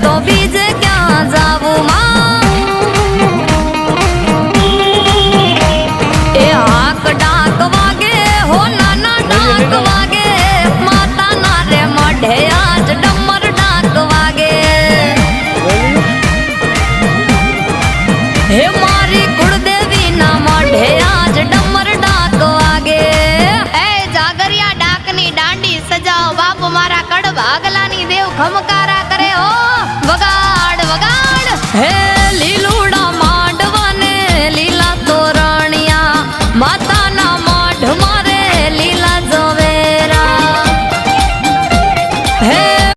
तो बीजे क्या जावू मां ए हाक डाक वागे हो नाना डाक वागे माता ना रे मढ़े आज डमर डाक वागे हे मारी कुलदेवी ना मढ़े आज डमर डाक वागे ए जागरिया डाकनी डांडी सजाओ बापू मारा कड़ भागलानी देव खमकारा करे हो वगाड़ वगाड़ हे लीला